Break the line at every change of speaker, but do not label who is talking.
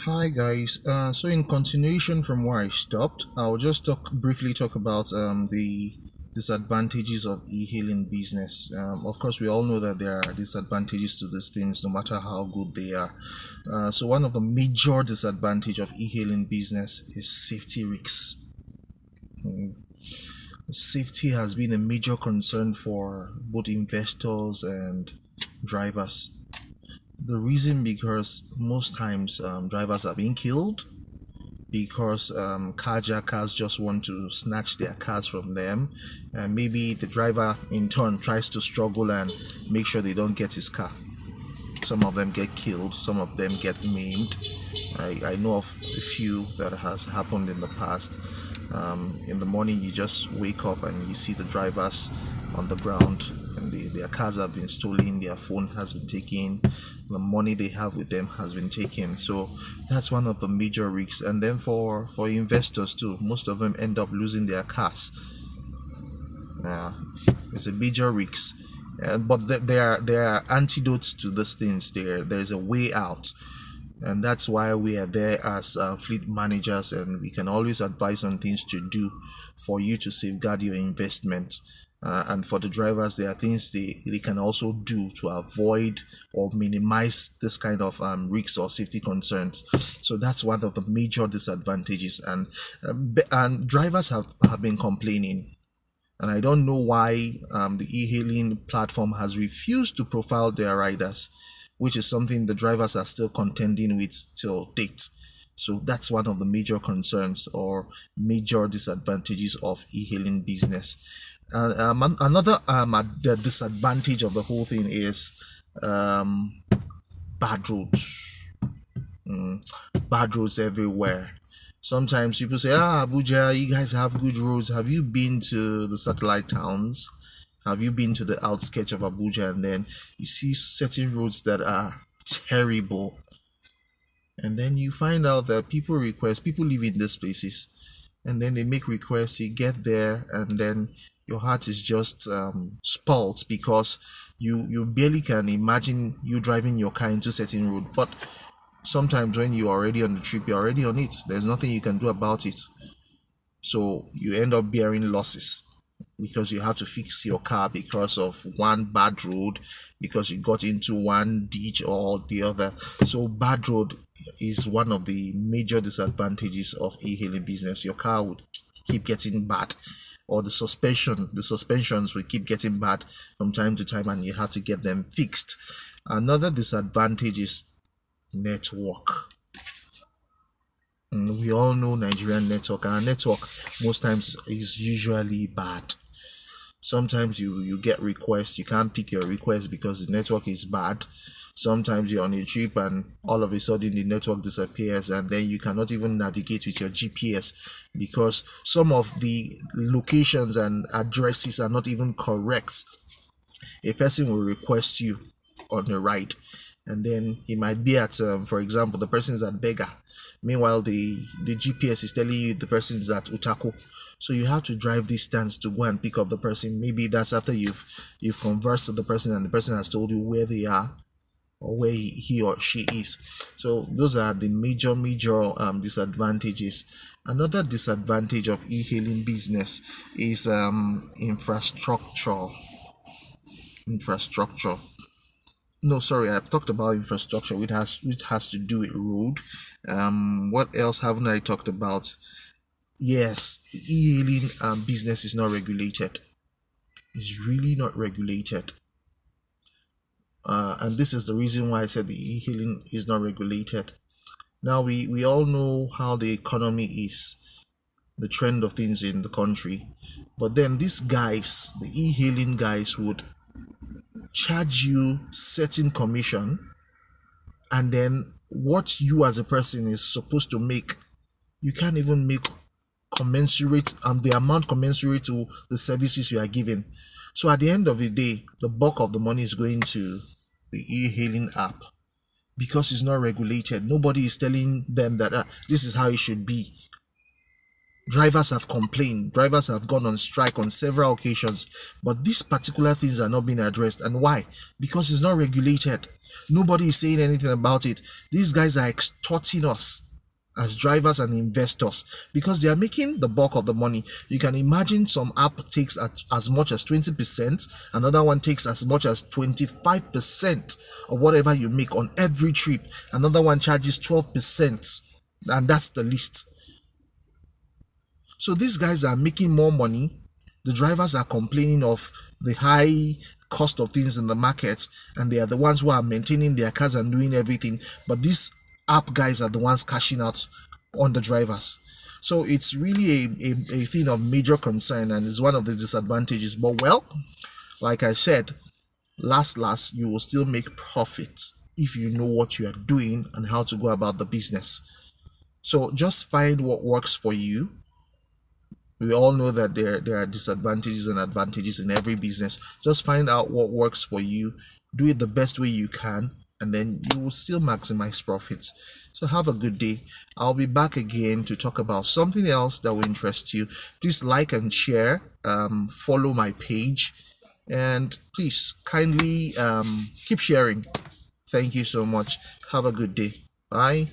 Hi guys. So in continuation from where I stopped, I'll just briefly talk about the disadvantages of e-hailing business. Of course, we all know that there are disadvantages to these things, no matter how good they are. So one of the major disadvantage of e-hailing business is safety risks. Safety has been a major concern for both investors and drivers. The reason because most times drivers are being killed because carjackers just want to snatch their cars from them, and maybe the driver in turn tries to struggle and make sure they don't get his car. Some of them get killed, some of them get maimed. I know of a few that has happened in the past. In the morning you just wake up and you see the drivers on the ground, and their cars have been stolen, their phone has been taken, the money they have with them has been taken. So that's one of the major risks. And then for investors too, most of them end up losing their cars. uh, it's a major risk. But there are antidotes to these things. There's a way out, and that's why we are there as fleet managers, and we can always advise on things to do for you to safeguard your investment. And for the drivers, there are things they can also do to avoid or minimize this kind of risks or safety concerns. So that's one of the major disadvantages. And drivers have been complaining, and I don't know why the e-hailing platform has refused to profile their riders, which is something the drivers are still contending with till date. So that's one of the major concerns or major disadvantages of e-hailing business. Another the disadvantage of the whole thing is bad roads. Bad roads everywhere. Sometimes people say, Abuja, you guys have good roads. Have you been to the satellite towns? Have you been to the outskirts of Abuja? And then you see certain roads that are terrible. And then you find out that people live in these places. And then they make requests, you get there, and then your heart is just spoilt because you barely can imagine you driving your car into certain road. But sometimes when you're already on the trip, you're already on it. There's nothing you can do about it. So you end up bearing losses because you have to fix your car because of one bad road, because you got into one ditch or the other. So bad road is one of the major disadvantages of e-hailing business. Your car would keep getting bad, or the suspensions will keep getting bad from time to time, and you have to get them fixed. Another disadvantage is network. We all know Nigerian network. Our network most times is usually bad. Sometimes you get requests, you can't pick your request because the network is bad. Sometimes you're on a trip and all of a sudden the network disappears, and then you cannot even navigate with your GPS because some of the locations and addresses are not even correct. A person will request you on a ride, and then he might be at for example, the person is at Bega. Meanwhile, the GPS is telling you the person is at Utako. So you have to drive distance to go and pick up the person. Maybe that's after you've conversed with the person and the person has told you where they are or where he or she is. So those are the major disadvantages. Another disadvantage of e-hailing business is infrastructure. No, sorry, I've talked about infrastructure, which has to do with road. What else haven't I talked about? Yes, the e-hailing business is not regulated. It's really not regulated. And this is the reason why I said the e-hailing is not regulated. Now we all know how the economy is, the trend of things in the country. But then these guys, the e-hailing guys, would charge you certain commission, and then what you as a person is supposed to make, you can't even make commensurate the amount commensurate to the services you are giving. So at the end of the day, the bulk of the money is going to the e-hailing app because it's not regulated. Nobody is telling them that this is how it should be. Drivers have complained, drivers have gone on strike on several occasions, but these particular things are not being addressed. And why? Because it's not regulated. Nobody is saying anything about it. These guys are extorting us as drivers and investors because they are making the bulk of the money. You can imagine some app takes as much as 20%, another one takes as much as 25% of whatever you make on every trip, another one charges 12%, and that's the least. So these guys are making more money. The drivers are complaining of the high cost of things in the market, and they are the ones who are maintaining their cars and doing everything. But these app guys are the ones cashing out on the drivers. So it's really a thing of major concern, and is one of the disadvantages. But well, like I said, last you will still make profit if you know what you are doing and how to go about the business. So just find what works for you. We all know that there are disadvantages and advantages in every business. Just find out what works for you, do it the best way you can, and then you will still maximize profits. So have a good day. I'll be back again to talk about something else that will interest you. Please like and share, follow my page, and please kindly keep sharing. Thank you so much. Have a good day. Bye.